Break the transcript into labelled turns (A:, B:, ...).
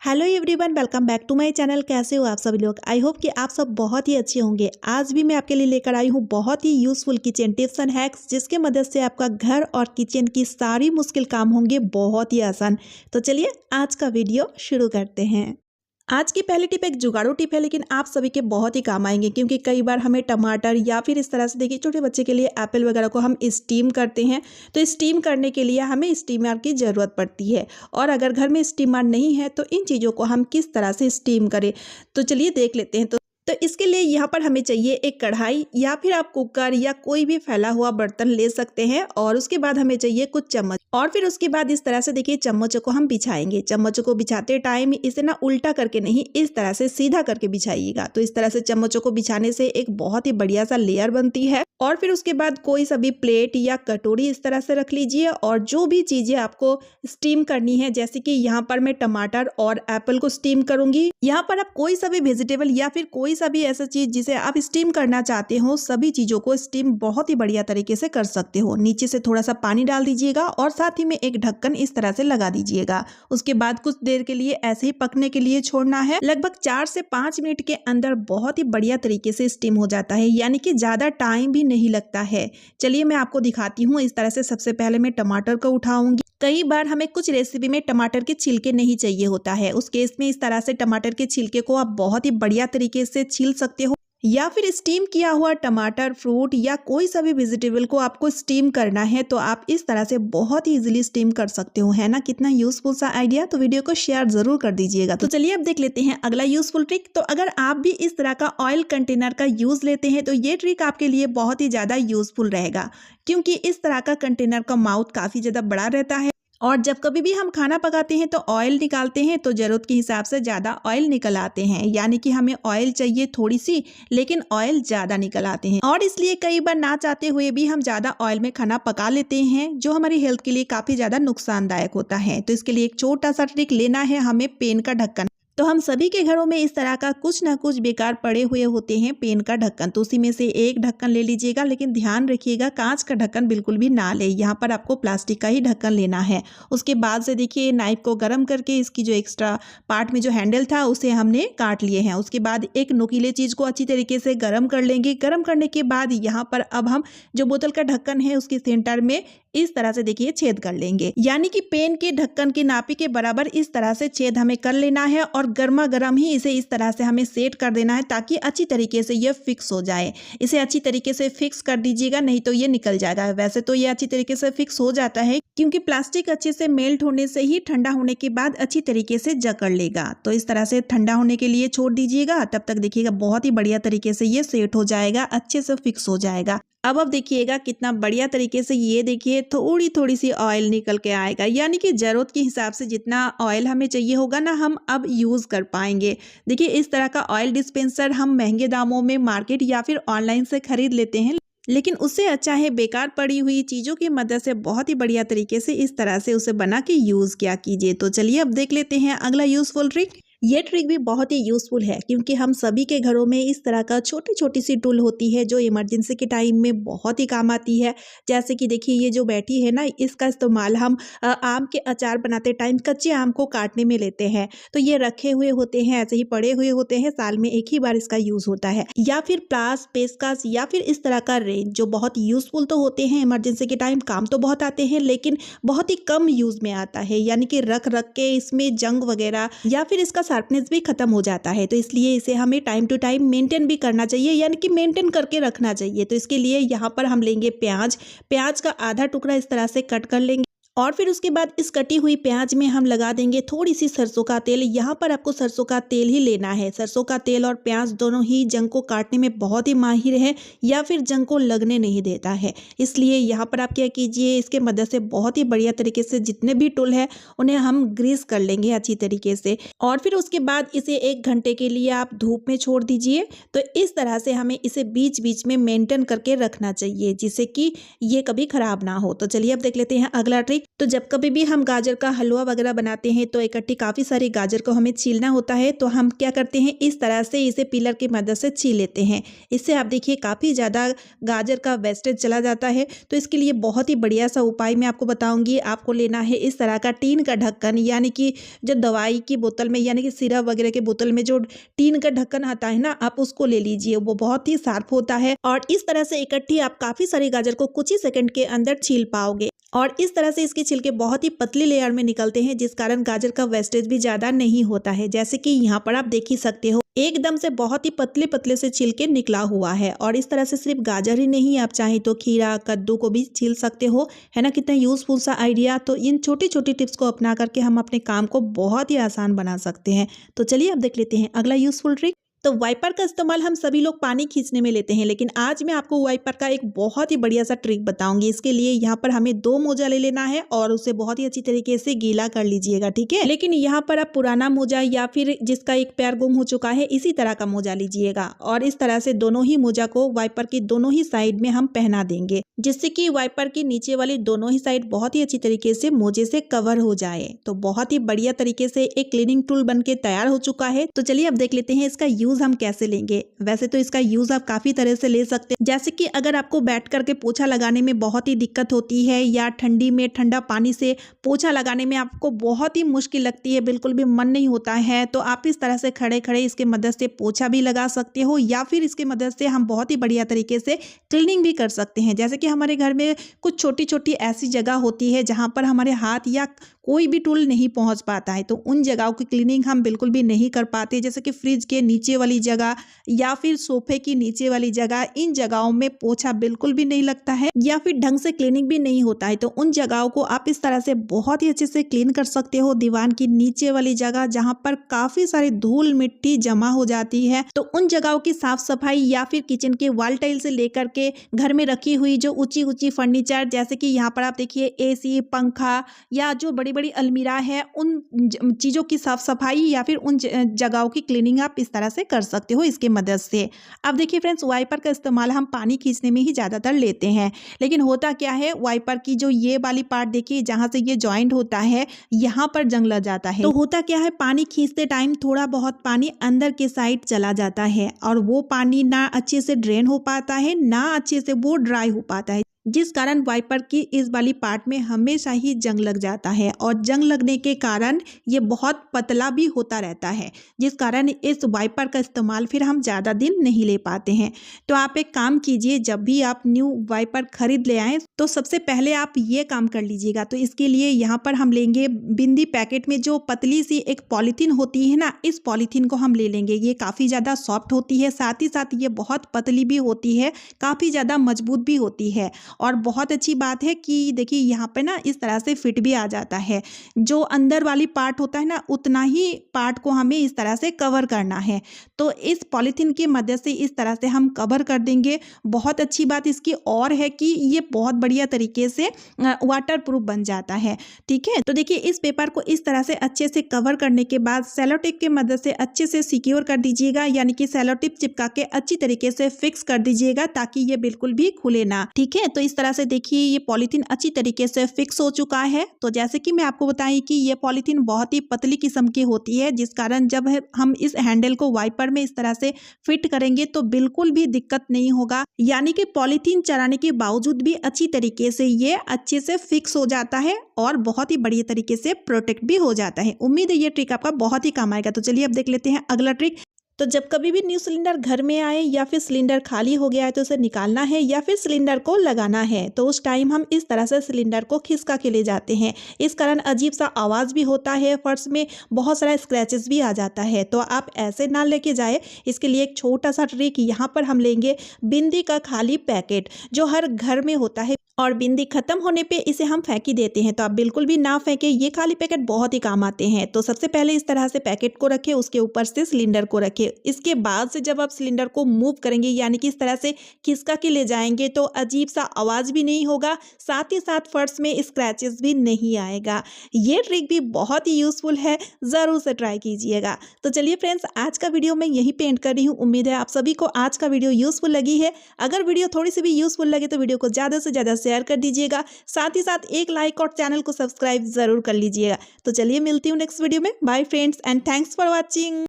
A: Hello everyone, welcome back to my channel. कैसे हो आप सभी लोग? आई होप कि आप सब बहुत ही अच्छे होंगे। आज भी मैं आपके लिए लेकर आई हूँ बहुत ही useful kitchen tips and hacks, जिसके मदद से आपका घर और किचन की सारी मुश्किल काम होंगे बहुत ही आसान। तो चलिए आज का वीडियो शुरू करते हैं। आज की पहली टिप एक जुगाड़ू टिप है, लेकिन आप सभी के बहुत ही काम आएंगे, क्योंकि कई बार हमें टमाटर या फिर इस तरह से देखिए छोटे बच्चे के लिए एप्पल वगैरह को हम स्टीम करते हैं। तो स्टीम करने के लिए हमें स्टीमर की ज़रूरत पड़ती है, और अगर घर में स्टीमर नहीं है तो इन चीज़ों को हम किस तरह से स्टीम करें, तो चलिए देख लेते हैं। तो इसके लिए यहाँ पर हमें चाहिए एक कढ़ाई, या फिर आप कुकर या कोई भी फैला हुआ बर्तन ले सकते हैं। और उसके बाद हमें चाहिए कुछ चम्मच, और फिर उसके बाद इस तरह से देखिए चम्मचों को हम बिछाएंगे। चम्मचों को बिछाते टाइम इसे ना उल्टा करके नहीं, इस तरह से सीधा करके बिछाइएगा। तो इस तरह से चम्मचों को बिछाने से एक बहुत ही बढ़िया सा लेयर बनती है। और फिर उसके बाद कोई सा भी प्लेट या कटोरी इस तरह से रख लीजिए, और जो भी चीजें आपको स्टीम करनी है, जैसे कि यहाँ पर मैं टमाटर और एप्पल को स्टीम करूंगी। यहाँ पर आप कोई सा भी वेजिटेबल या फिर कोई सा भी ऐसा चीज जिसे आप स्टीम करना चाहते हो, सभी चीजों को स्टीम बहुत ही बढ़िया तरीके से कर सकते हो। नीचे से थोड़ा सा पानी डाल दीजिएगा और साथ ही में एक ढक्कन इस तरह से लगा दीजिएगा। उसके बाद कुछ देर के लिए ऐसे ही पकने के लिए छोड़ना है। लगभग 4 से 5 मिनट के अंदर बहुत ही बढ़िया तरीके से स्टीम हो जाता है, यानी कि ज्यादा टाइम भी नहीं लगता है। चलिए मैं आपको दिखाती हूँ। इस तरह से सबसे पहले मैं टमाटर को उठाऊंगी। कई बार हमें कुछ रेसिपी में टमाटर के छिलके नहीं चाहिए होता है, उस केस में इस तरह से टमाटर के छिलके को आप बहुत ही बढ़िया तरीके से छील सकते हो। या फिर स्टीम किया हुआ टमाटर, फ्रूट या कोई सा भी वेजिटेबल को आपको स्टीम करना है, तो आप इस तरह से बहुत ही इजीली स्टीम कर सकते हो। है ना कितना यूजफुल सा आइडिया? तो वीडियो को शेयर जरूर कर दीजिएगा। तो चलिए अब देख लेते हैं अगला यूजफुल ट्रिक। तो अगर आप भी इस तरह का ऑयल कंटेनर का यूज लेते हैं, तो ये ट्रिक आपके लिए बहुत ही ज्यादा यूजफुल रहेगा, क्योंकि इस तरह का कंटेनर का माउथ काफी ज्यादा बड़ा रहता है। और जब कभी भी हम खाना पकाते हैं तो ऑयल निकालते हैं, तो ज़रूरत के हिसाब से ज़्यादा ऑयल निकल आते हैं, यानी कि हमें ऑयल चाहिए थोड़ी सी, लेकिन ऑयल ज़्यादा निकल आते हैं। और इसलिए कई बार ना चाहते हुए भी हम ज़्यादा ऑयल में खाना पका लेते हैं, जो हमारी हेल्थ के लिए काफ़ी ज़्यादा नुकसानदायक होता है। तो इसके लिए एक छोटा सा ट्रिक लेना है हमें, पेन का ढक्कन। तो हम सभी के घरों में इस तरह का कुछ ना कुछ बेकार पड़े हुए होते हैं पेन का ढक्कन। तो उसी में से एक ढक्कन ले लीजिएगा, लेकिन ध्यान रखिएगा कांच का ढक्कन बिल्कुल भी ना ले। यहाँ पर आपको प्लास्टिक का ही ढक्कन लेना है। उसके बाद से देखिए नाइफ को गर्म करके इसकी जो एक्स्ट्रा पार्ट में जो हैंडल था उसे हमने काट लिए हैं। उसके बाद एक नुकीले चीज को अच्छी तरीके से गर्म कर लेंगे। गर्म करने के बाद यहाँ पर अब हम जो बोतल का ढक्कन है उसके सेंटर में इस तरह से देखिए छेद कर लेंगे, यानी कि पेन के ढक्कन की नापी के बराबर इस तरह से छेद हमें कर लेना है। और गर्मा गर्म ही इसे इस तरह से हमें सेट कर देना है, ताकि अच्छी तरीके से ये फिक्स हो जाए। इसे अच्छी तरीके से फिक्स कर दीजिएगा, नहीं तो ये निकल जाएगा। वैसे तो ये अच्छी तरीके से फिक्स हो जाता है, क्योंकि प्लास्टिक अच्छे से मेल्ट होने से ही ठंडा होने के बाद अच्छी तरीके से जकड़ लेगा। तो इस तरह से ठंडा होने के लिए छोड़ दीजिएगा। तब तक देखिएगा बहुत ही बढ़िया तरीके से ये सेट हो जाएगा, अच्छे से फिक्स हो जाएगा। अब देखिएगा कितना बढ़िया तरीके से ये देखिए थोड़ी थोड़ी सी ऑयल निकल के आएगा, यानी कि जरूरत के हिसाब से जितना ऑयल हमें चाहिए होगा ना, हम अब यूज कर पाएंगे। देखिए इस तरह का ऑयल डिस्पेंसर हम महंगे दामों में मार्केट या फिर ऑनलाइन से खरीद लेते हैं, लेकिन उससे अच्छा है बेकार पड़ी हुई चीज़ों की मदद से बहुत ही बढ़िया तरीके से इस तरह से उसे बना के यूज़ किया कीजिए। तो चलिए अब देख लेते हैं अगला यूज़फुल ट्रिक। ये ट्रिक भी बहुत ही यूज़फुल है, क्योंकि हम सभी के घरों में इस तरह का छोटी छोटी सी टूल होती है, जो इमरजेंसी के टाइम में बहुत ही काम आती है। जैसे कि देखिए ये जो बैठी है ना, इसका इस्तेमाल हम आम के अचार बनाते टाइम कच्चे आम को काटने में लेते हैं। तो ये रखे हुए होते हैं, ऐसे ही पड़े हुए होते हैं, साल में एक ही बार इसका यूज़ होता है। या फिर प्लास, पेचकस या फिर इस तरह का रेंच, जो बहुत यूज़फुल तो होते हैं, इमरजेंसी के टाइम काम तो बहुत आते हैं, लेकिन बहुत ही कम यूज़ में आता है, यानी कि रख रख के इसमें जंग वगैरह या फिर इसका शार्पनेस भी खत्म हो जाता है। तो इसलिए इसे हमें टाइम टू टाइम मेंटेन भी करना चाहिए, यानी कि मेंटेन करके रखना चाहिए। तो इसके लिए यहाँ पर हम लेंगे प्याज का आधा टुकड़ा इस तरह से कट कर लेंगे, और फिर उसके बाद इस कटी हुई प्याज में हम लगा देंगे थोड़ी सी सरसों का तेल। यहाँ पर आपको सरसों का तेल ही लेना है। सरसों का तेल और प्याज दोनों ही जंग को काटने में बहुत ही माहिर है, या फिर जंग को लगने नहीं देता है। इसलिए यहाँ पर आप क्या कीजिए, इसके मदद से बहुत ही बढ़िया तरीके से जितने भी टूल है उन्हें हम ग्रीस कर लेंगे अच्छी तरीके से। और फिर उसके बाद इसे 1 घंटे के लिए आप धूप में छोड़ दीजिए। तो इस तरह से हमें इसे बीच बीच में मेंटेन करके रखना चाहिए, जिससे कि ये कभी खराब ना हो। तो चलिए अब देख लेते हैं अगला ट्रिक। तो जब कभी भी हम गाजर का हलवा वगैरह बनाते हैं तो इकट्ठी काफ़ी सारी गाजर को हमें छीलना होता है। तो हम क्या करते हैं, इस तरह से इसे पीलर की मदद से छील लेते हैं। इससे आप देखिए काफ़ी ज़्यादा गाजर का वेस्टेज चला जाता है। तो इसके लिए बहुत ही बढ़िया सा उपाय मैं आपको बताऊंगी। आपको लेना है इस तरह का टीन का ढक्कन, यानी कि जो दवाई की बोतल में यानी कि सिरप वगैरह के बोतल में जो टीन का ढक्कन आता है ना, आप उसको ले लीजिए। वो बहुत ही शार्प होता है और इस तरह से इकट्ठी आप काफ़ी सारी गाजर को कुछ ही सेकंड के अंदर छील पाओगे। और इस तरह से इसके छिलके बहुत ही पतली लेयर में निकलते हैं, जिस कारण गाजर का वेस्टेज भी ज़्यादा नहीं होता है। जैसे कि यहाँ पर आप देख ही सकते हो, एकदम से बहुत ही पतले पतले से छिलके निकला हुआ है। और इस तरह से सिर्फ गाजर ही नहीं, आप चाहें तो खीरा, कद्दू को भी छील सकते हो। है ना, कितना यूजफुल सा आइडिया। तो इन छोटी छोटी टिप्स को अपना करके हम अपने काम को बहुत ही आसान बना सकते हैं। तो चलिए अब देख लेते हैं अगला यूजफुल ट्रिक। तो वाइपर का इस्तेमाल हम सभी लोग पानी खींचने में लेते हैं, लेकिन आज मैं आपको वाइपर का एक बहुत ही बढ़िया सा ट्रिक बताऊंगी। इसके लिए यहाँ पर हमें 2 मोजा ले लेना है और उसे बहुत ही अच्छी तरीके से गीला कर लीजिएगा, ठीक है। लेकिन यहाँ पर आप पुराना मोजा या फिर जिसका एक पैर गुम हो चुका है, इसी तरह का मोजा लीजिएगा और इस तरह से दोनों ही मोजा को वाइपर की दोनों ही साइड में हम पहना देंगे, जिससे कि वाइपर की नीचे वाली दोनों ही साइड बहुत ही अच्छी तरीके से मोजे से कवर हो जाए। तो बहुत ही बढ़िया तरीके से एक क्लीनिंग टूल बन के तैयार हो चुका है। तो चलिए अब देख लेते हैं इसका यूज हम कैसे लेंगे। वैसे तो इसका यूज आप काफी तरह से ले सकते हैं, जैसे कि अगर आपको बैठ करके पोछा लगाने में बहुत ही दिक्कत होती है या ठंडी में ठंडा पानी से पोछा लगाने में आपको बहुत ही मुश्किल लगती है, बिल्कुल भी मन नहीं होता है, तो आप इस तरह से खड़े खड़े इसके मदद से पोछा भी लगा सकते हो या फिर इसके मदद से हम बहुत ही बढ़िया तरीके से क्लीनिंग भी कर सकते हैं। जैसे कि हमारे घर में कुछ छोटी छोटी ऐसी जगह होती है जहां पर हमारे हाथ या कोई भी टूल नहीं पहुंच पाता है, तो उन जगहों की क्लीनिंग हम बिल्कुल भी नहीं कर पाते। जैसे कि फ्रिज के नीचे वाली जगह या फिर सोफे की नीचे वाली जगह, इन जगहों में पोछा बिल्कुल भी नहीं लगता है या फिर ढंग से क्लीनिंग भी नहीं होता है। तो उन जगहों को आप इस तरह से बहुत ही अच्छे से क्लीन कर सकते हो। दीवार की नीचे वाली जगह जहां पर काफी सारी धूल मिट्टी जमा हो जाती है, तो उन जगहों की साफ सफाई या फिर किचन के वॉल टाइल से लेकर के घर में रखी हुई जो ऊंची ऊंची फर्नीचर, जैसे कि यहाँ पर आप देखिए एसी, पंखा या जो बड़ी बड़ी अलमीरा है, उन चीज़ों की साफ सफाई या फिर उन जगहों की क्लीनिंग आप इस तरह से कर सकते हो इसके मदद से। अब देखिए फ्रेंड्स, वाइपर का इस्तेमाल हम पानी खींचने में ही ज़्यादातर लेते हैं, लेकिन होता क्या है, वाइपर की जो ये वाली पार्ट देखिए जहाँ से ये जॉइंट होता है, यहाँ पर जंग लग जाता है। तो होता क्या है, पानी खींचते टाइम थोड़ा बहुत पानी अंदर के साइड चला जाता है और वो पानी ना अच्छे से ड्रेन हो पाता है, ना अच्छे से वो ड्राई हो पाता है, जिस कारण वाइपर की इस वाली पार्ट में हमेशा ही जंग लग जाता है। और जंग लगने के कारण ये बहुत पतला भी होता रहता है, जिस कारण इस वाइपर का इस्तेमाल फिर हम ज़्यादा दिन नहीं ले पाते हैं। तो आप एक काम कीजिए, जब भी आप न्यू वाइपर खरीद ले आएँ तो सबसे पहले आप ये काम कर लीजिएगा। तो इसके लिए यहाँ पर हम लेंगे बिंदी पैकेट में जो पतली सी एक पॉलीथीन होती है ना, इस पॉलीथीन को हम ले लेंगे। ये काफ़ी ज़्यादा सॉफ्ट होती है, साथ ही साथ ये बहुत पतली भी होती है, काफ़ी ज़्यादा मजबूत भी होती है। और बहुत अच्छी बात है कि देखिए यहाँ पे ना इस तरह से फिट भी आ जाता है। जो अंदर वाली पार्ट होता है ना, उतना ही पार्ट को हमें इस तरह से कवर करना है। तो इस पॉलीथीन की मदद से इस तरह से हम कवर कर देंगे। बहुत अच्छी बात इसकी और है कि ये बहुत बढ़िया तरीके से वाटर प्रूफ बन जाता है, ठीक है। तो देखिए इस पेपर को इस तरह से अच्छे से कवर करने के बाद सेलो टेप की मदद से अच्छे से सिक्योर कर दीजिएगा, यानी कि सेलो टेप चिपका के अच्छी तरीके से फिक्स कर दीजिएगा ताकि ये बिल्कुल भी खुले ना, ठीक है। तो इस तरह से देखिए ये पॉलीथीन अच्छी तरीके से फिक्स हो चुका है। तो जैसे कि मैं आपको बताई कि ये पॉलीथीन बहुत ही पतली किस्म की होती है, जिस कारण जब हम इस हैंडल को वाइपर में इस तरह से फिट करेंगे तो बिल्कुल भी दिक्कत नहीं होगा, यानी कि पॉलीथीन चढ़ाने के बावजूद भी अच्छी तरीके से ये अच्छे से फिक्स हो जाता है और बहुत ही बढ़िया तरीके से प्रोटेक्ट भी हो जाता है। उम्मीद है ये ट्रिक आपका बहुत ही काम आएगा। तो चलिए अब देख लेते हैं अगला ट्रिक। तो जब कभी भी न्यू सिलेंडर घर में आए या फिर सिलेंडर खाली हो गया है तो उसे निकालना है या फिर सिलेंडर को लगाना है, तो उस टाइम हम इस तरह से सिलेंडर को खिसका के ले जाते हैं। इस कारण अजीब सा आवाज़ भी होता है, फर्श में बहुत सारा स्क्रैचेस भी आ जाता है। तो आप ऐसे ना लेके जाए। इसके लिए एक छोटा सा ट्रिक, यहाँ पर हम लेंगे बिंदी का खाली पैकेट जो हर घर में होता है और बिंदी खत्म होने पे इसे हम फेंक ही देते हैं। तो आप बिल्कुल भी ना फेंके, ये खाली पैकेट बहुत ही काम आते हैं। तो सबसे पहले इस तरह से पैकेट को रखें, उसके ऊपर से सिलेंडर को रखें रखें। इसके बाद से जब आप सिलेंडर को मूव करेंगे यानी कि इस तरह से खिसका के ले जाएंगे तो अजीब सा आवाज़ भी नहीं होगा, साथ ही साथ फर्श में स्क्रैचेस भी नहीं आएगा। ये ट्रिक भी बहुत ही यूज़फुल है, ज़रूर से ट्राई कीजिएगा। तो चलिए फ्रेंड्स, आज का वीडियो मैं यहीं पे एंड कर रही हूँ। उम्मीद है आप सभी को आज का वीडियो यूज़फुल लगी है। अगर वीडियो थोड़ी सी भी यूज़फुल लगे तो वीडियो को ज़्यादा से ज़्यादा शेयर कर दीजिएगा, साथ ही साथ एक लाइक और चैनल को सब्सक्राइब ज़रूर कर लीजिएगा। तो चलिए मिलती हूँ नेक्स्ट वीडियो में। Bye friends and thanks for watching.